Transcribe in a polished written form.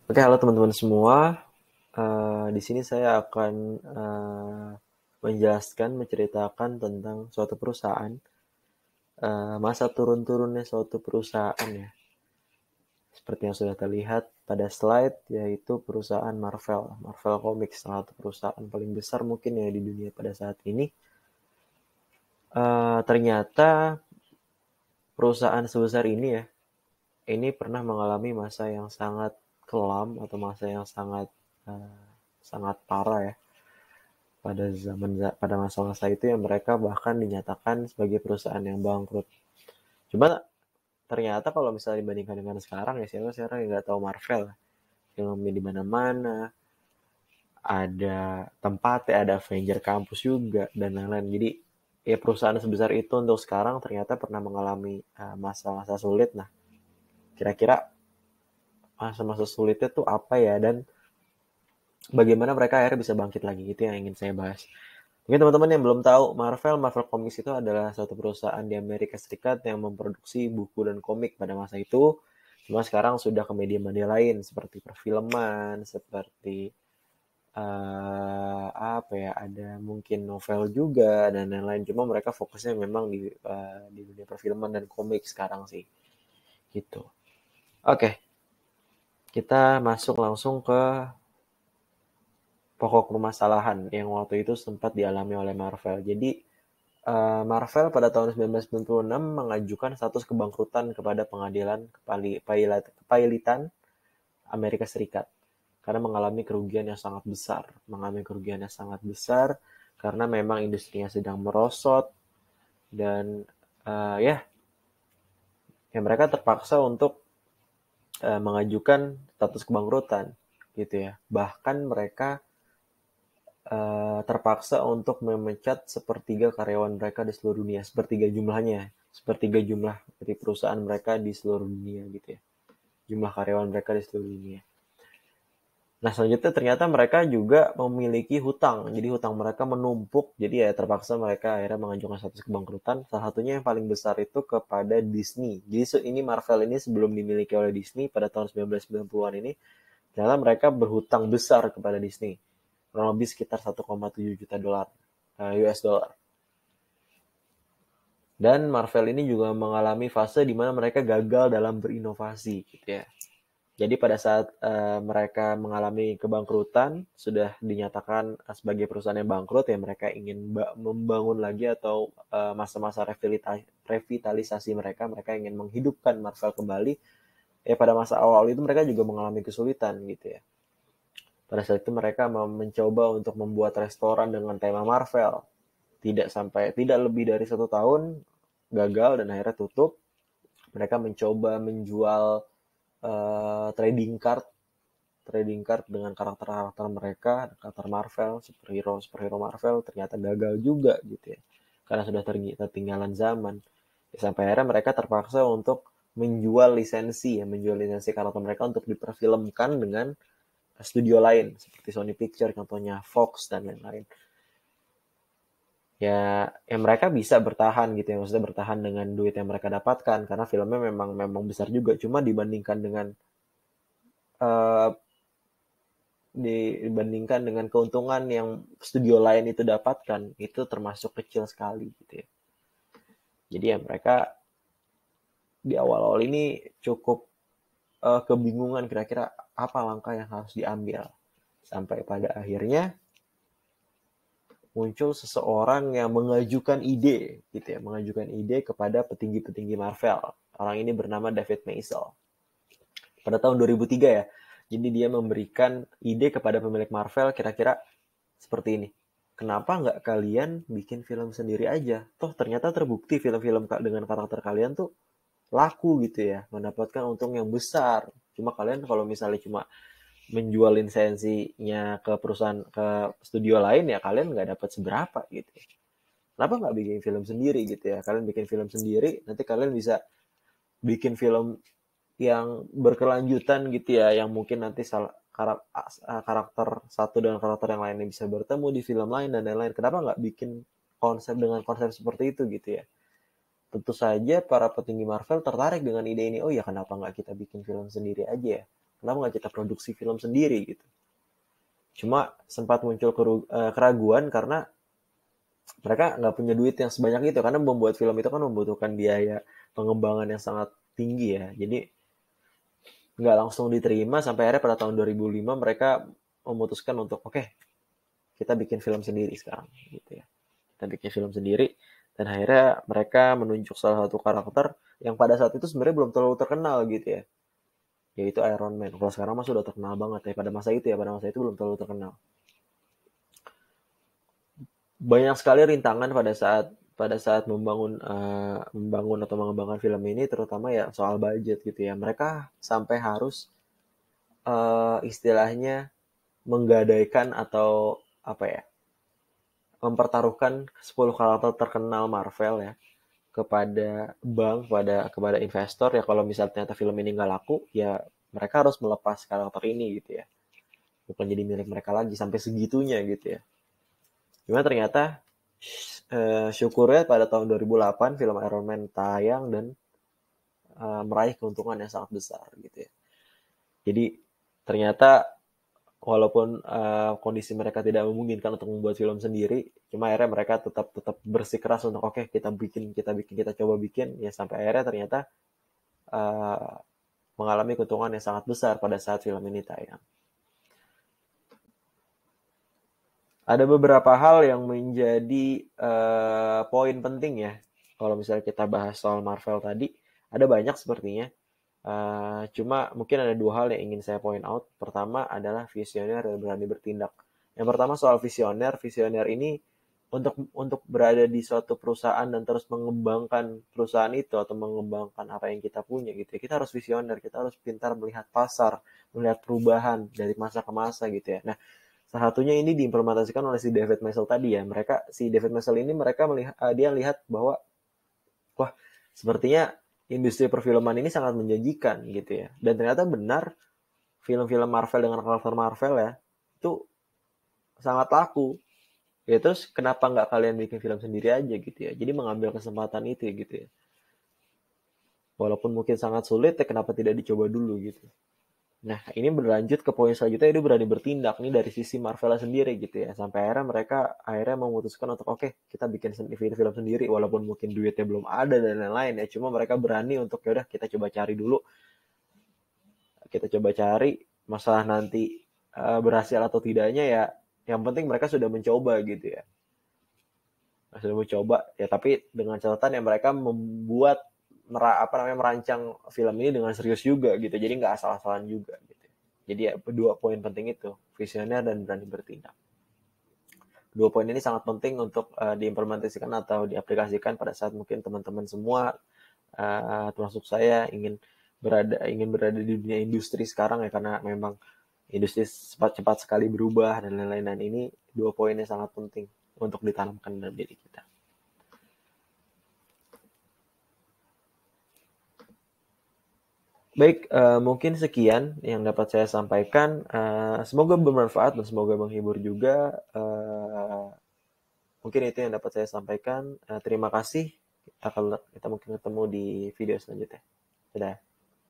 Oke, halo teman-teman semua. Di sini saya akan menjelaskan, menceritakan tentang suatu perusahaan, masa turun-turunnya suatu perusahaan ya. Seperti yang sudah terlihat pada slide, yaitu perusahaan Marvel. Marvel Comics, salah satu perusahaan paling besar mungkin ya di dunia pada saat ini. Ternyata perusahaan sebesar ini ya, ini pernah mengalami masa yang sangat kelam atau masa yang sangat parah ya pada masa-masa itu yang mereka bahkan dinyatakan sebagai perusahaan yang bangkrut. Cuma ternyata kalau misalnya dibandingkan dengan sekarang ya siapa sekarang yang nggak tahu Marvel, filmnya di mana-mana, ada tempatnya, ada Avenger Campus juga dan lain-lain. Jadi ya perusahaan sebesar itu untuk sekarang ternyata pernah mengalami masa-masa sulit. Nah, kira-kira masa-masa sulitnya tuh apa ya dan bagaimana mereka akhirnya bisa bangkit lagi itu yang ingin saya bahas. Mungkin teman-teman yang belum tahu, Marvel Comics itu adalah suatu perusahaan di Amerika Serikat yang memproduksi buku dan komik pada masa itu. Cuma sekarang sudah ke media-media lain seperti perfilman, seperti apa ya, ada mungkin novel juga dan lain-lain. Cuma mereka fokusnya memang di dunia perfilman dan komik sekarang sih, gitu. Oke, kita masuk langsung ke pokok permasalahan yang waktu itu sempat dialami oleh Marvel. Jadi Marvel pada tahun 1996 mengajukan status kebangkrutan kepada Pengadilan Kepailitan Amerika Serikat karena mengalami kerugian yang sangat besar. Mengalami kerugian yang sangat besar karena memang industrinya sedang merosot dan ya, ya mereka terpaksa untuk mengajukan status kebangkrutan gitu ya. Bahkan mereka terpaksa untuk memecat sepertiga karyawan mereka di seluruh dunia, sepertiga jumlahnya, sepertiga jumlah dari perusahaan mereka di seluruh dunia gitu ya, jumlah karyawan mereka di seluruh dunia. Nah selanjutnya ternyata mereka juga memiliki hutang, jadi hutang mereka menumpuk, jadi ya terpaksa mereka akhirnya mengajukan status kebangkrutan. Salah satunya yang paling besar itu kepada Disney. Jadi ini Marvel ini sebelum dimiliki oleh Disney pada tahun 1990-an ini, ternyata mereka berhutang besar kepada Disney kurang lebih sekitar 1,7 juta dolar US dollar. Dan Marvel ini juga mengalami fase di mana mereka gagal dalam berinovasi gitu ya. Jadi pada saat mereka mengalami kebangkrutan, sudah dinyatakan sebagai perusahaan yang bangkrut ya, mereka ingin membangun lagi atau masa-masa revitalisasi mereka, mereka ingin menghidupkan Marvel kembali. Ya pada masa awal itu mereka juga mengalami kesulitan gitu ya. Pada saat itu mereka mencoba untuk membuat restoran dengan tema Marvel. Tidak lebih dari 1 tahun gagal dan akhirnya tutup. Mereka mencoba menjual trading card dengan karakter-karakter mereka, karakter Marvel, superhero Marvel ternyata gagal juga gitu ya. Karena sudah tertinggalan zaman. Ya, sampai akhirnya mereka terpaksa untuk menjual lisensi karakter mereka untuk diperfilmkan dengan studio lain seperti Sony Pictures, contohnya Fox dan lain-lain. Ya mereka bisa bertahan gitu ya, maksudnya bertahan dengan duit yang mereka dapatkan karena filmnya memang besar juga, cuma uh, dibandingkan dengan keuntungan yang studio lain itu dapatkan itu termasuk kecil sekali gitu ya. Jadi ya mereka di awal-awal ini cukup kebingungan kira-kira apa langkah yang harus diambil sampai pada akhirnya muncul seseorang yang mengajukan ide gitu ya, mengajukan ide kepada petinggi-petinggi Marvel. Orang ini bernama David Maisel. Pada tahun 2003 ya. Jadi dia memberikan ide kepada pemilik Marvel kira-kira seperti ini. Kenapa nggak kalian bikin film sendiri aja? Toh ternyata terbukti film-film dengan karakter kalian tuh laku gitu ya, mendapatkan untung yang besar. Cuma kalian kalau misalnya cuma menjual lisensinya ke perusahaan ke studio lain ya kalian nggak dapat seberapa gitu. Kenapa nggak bikin film sendiri gitu ya? Kalian bikin film sendiri, nanti kalian bisa bikin film yang berkelanjutan gitu ya, yang mungkin nanti karakter satu dengan karakter yang lainnya bisa bertemu di film lain dan lain-lain. Kenapa nggak bikin konsep dengan konsep seperti itu gitu ya? Tentu saja para petinggi Marvel tertarik dengan ide ini. Oh ya kenapa nggak kita bikin film sendiri aja ya? kenapa nggak kita produksi film sendiri gitu. Cuma sempat muncul keraguan karena mereka nggak punya duit yang sebanyak itu, karena membuat film itu kan membutuhkan biaya pengembangan yang sangat tinggi ya. Jadi nggak langsung diterima, sampai akhirnya pada tahun 2005 mereka memutuskan untuk oke, kita bikin film sendiri sekarang gitu ya. Kita bikin film sendiri, dan akhirnya mereka menunjuk salah satu karakter yang pada saat itu sebenarnya belum terlalu terkenal gitu ya, yaitu Iron Man. Kalau sekarang mah sudah terkenal banget ya, pada masa itu belum terlalu terkenal. Banyak sekali rintangan pada saat membangun atau mengembangkan film ini, terutama ya soal budget gitu ya. Mereka sampai harus istilahnya menggadaikan atau apa ya, mempertaruhkan 10 karakter terkenal Marvel ya kepada bank, kepada investor ya. Kalau misalnya ternyata film ini nggak laku, ya mereka harus melepas karakter ini gitu ya, bukan jadi milik mereka lagi, sampai segitunya gitu ya. Cuma ternyata syukurnya pada tahun 2008 film Iron Man tayang dan meraih keuntungan yang sangat besar gitu ya. Jadi ternyata walaupun kondisi mereka tidak memungkinkan untuk membuat film sendiri, cuma akhirnya mereka tetap bersikeras untuk oke, kita coba bikin ya, sampai akhirnya ternyata uh, mengalami keuntungan yang sangat besar pada saat film ini tayang. Ada beberapa hal yang menjadi poin penting ya. Kalau misalnya kita bahas soal Marvel tadi, ada banyak sepertinya. Cuma mungkin ada dua hal yang ingin saya point out. Pertama adalah visioner dan berani bertindak. Yang pertama soal visioner. Visioner ini untuk berada di suatu perusahaan dan terus mengembangkan perusahaan itu atau mengembangkan apa yang kita punya gitu ya. Kita harus visioner, kita harus pintar melihat pasar, melihat perubahan dari masa ke masa gitu ya. Nah, salah satunya ini diimplementasikan oleh si David Maisel tadi ya. Si David Maisel ini dia lihat bahwa wah, sepertinya industri perfilman ini sangat menjanjikan gitu ya. Dan ternyata benar, film-film Marvel dengan karakter Marvel ya, itu sangat laku. Ya terus kenapa nggak kalian bikin film sendiri aja gitu ya. Jadi mengambil kesempatan itu gitu ya. Walaupun mungkin sangat sulit, ya kenapa tidak dicoba dulu gitu. Nah, ini berlanjut ke poin selanjutnya, dia berani bertindak nih dari sisi Marvel sendiri gitu ya. Sampai akhirnya mereka memutuskan untuk oke, kita bikin film sendiri walaupun mungkin duitnya belum ada dan lain-lain ya. Cuma mereka berani untuk ya udah kita coba cari dulu. Kita coba cari, masalah nanti berhasil atau tidaknya ya, yang penting mereka sudah mencoba gitu ya. Sudah mencoba ya, tapi dengan catatan yang mereka merancang film ini dengan serius juga gitu. Jadi nggak asal-asalan juga gitu. Jadi ya, dua poin penting itu, visioner dan berani bertindak. Dua poin ini sangat penting untuk diimplementasikan atau diaplikasikan pada saat mungkin teman-teman semua, termasuk saya, ingin berada di dunia industri sekarang ya, karena memang industri cepat sekali berubah dan lain-lain. Dan ini dua poinnya sangat penting untuk ditanamkan dalam diri kita. Baik, mungkin sekian yang dapat saya sampaikan. Semoga bermanfaat dan semoga menghibur juga. Mungkin itu yang dapat saya sampaikan. Terima kasih. Kita mungkin ketemu di video selanjutnya. Dadah.